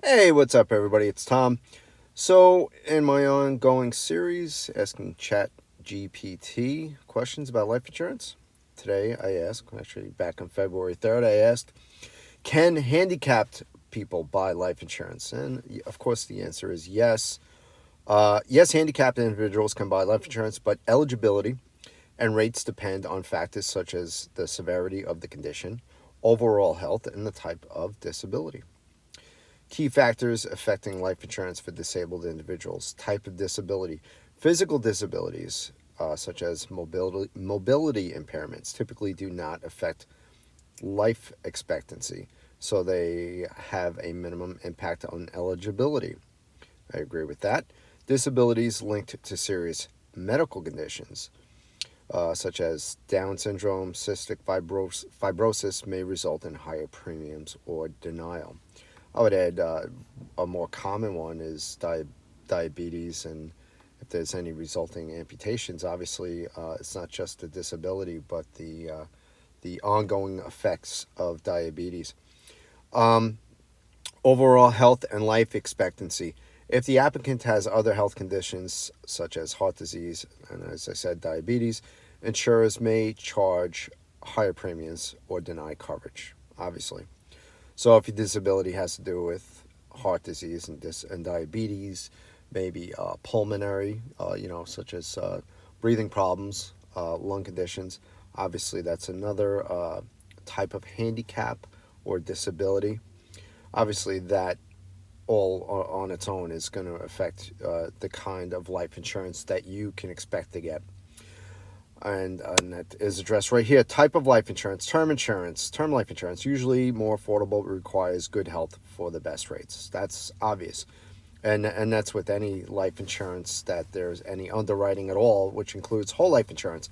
Hey, what's up, everybody? It's Tom. So, in my ongoing series asking ChatGPT questions about life insurance, today I asked, actually back on February 3rd, I asked, can handicapped people buy life insurance? And of course, the answer is yes. Yes, handicapped individuals can buy life insurance, but eligibility and rates depend on factors such as the severity of the condition, overall health, and the type of disability. Key factors affecting life insurance for disabled individuals: type of disability. Physical disabilities, such as mobility impairments, typically do not affect life expectancy, so they have a minimum impact on eligibility. I agree with that. Disabilities linked to serious medical conditions, such as Down syndrome, cystic fibrosis, may result in higher premiums or denial. I would add a more common one is diabetes, and if there's any resulting amputations, obviously it's not just the disability, but the ongoing effects of diabetes. Um, Overall health and life expectancy. If the applicant has other health conditions such as heart disease and, as I said, diabetes, insurers may charge higher premiums or deny coverage, obviously. So if your disability has to do with heart disease and diabetes, maybe pulmonary, such as breathing problems, lung conditions, obviously that's another type of handicap or disability. Obviously, that all on its own is going to affect the kind of life insurance that you can expect to get. And that is addressed right here. Type of life insurance: term insurance. Term life insurance, usually more affordable, requires good health for the best rates. That's obvious. And that's with any life insurance that there's any underwriting at all, which includes whole life insurance.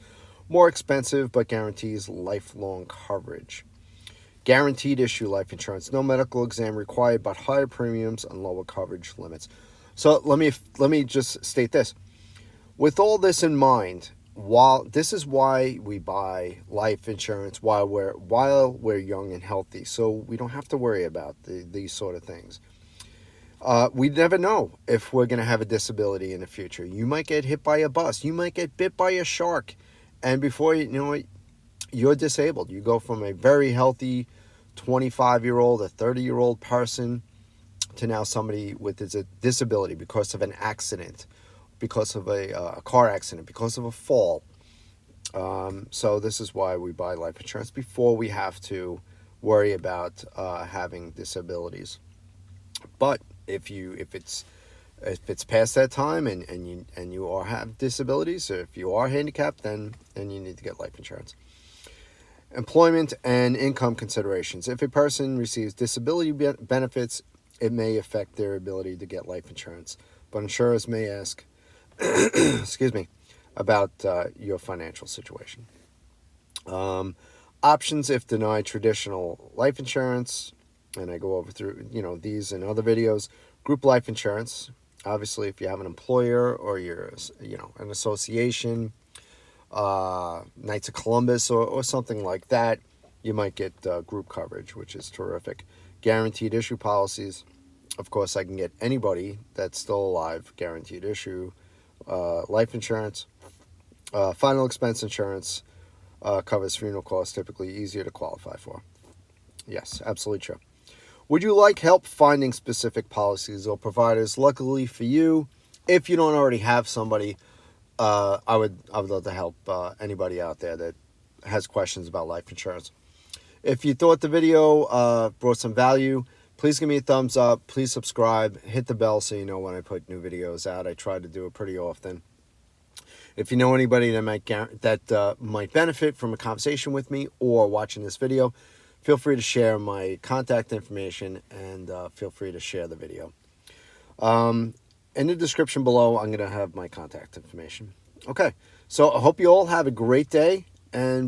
More expensive, but guarantees lifelong coverage. Guaranteed issue life insurance: no medical exam required, but higher premiums and lower coverage limits. So let me just state this. With all this in mind, while this is why we buy life insurance while we're young and healthy, so we don't have to worry about these sort of things. We never know if we're going to have a disability in the future. You might get hit by a bus. You might get bit by a shark, and before you know it, you're disabled. You go from a very healthy 25-year-old, a 30-year-old person to now somebody with a disability because of an accident, because of a car accident, because of a fall. So this is why we buy life insurance before we have to worry about having disabilities. But if it's past that time and you are have disabilities, or if you are handicapped, then you need to get life insurance. Employment and income considerations. If a person receives disability benefits, it may affect their ability to get life insurance. But insurers may ask, excuse me, about your financial situation. Options if denied traditional life insurance, and I go over through these in other videos. Group life insurance. Obviously, if you have an employer or you're an association, Knights of Columbus or something like that, you might get group coverage, which is terrific. Guaranteed issue policies. Of course, I can get anybody that's still alive guaranteed issue life insurance. Final expense insurance covers funeral costs, typically easier to qualify for. Yes, absolutely true. Would you like help finding specific policies or providers? Luckily for you, if you don't already have somebody, I would love to help anybody out there that has questions about life insurance. If you thought the video brought some value, please give me a thumbs up. Please subscribe. Hit the bell so you know when I put new videos out. I try to do it pretty often. If you know anybody that might benefit from a conversation with me or watching this video, feel free to share my contact information and feel free to share the video. In the description below, I'm going to have my contact information. Okay, so I hope you all have a great day, and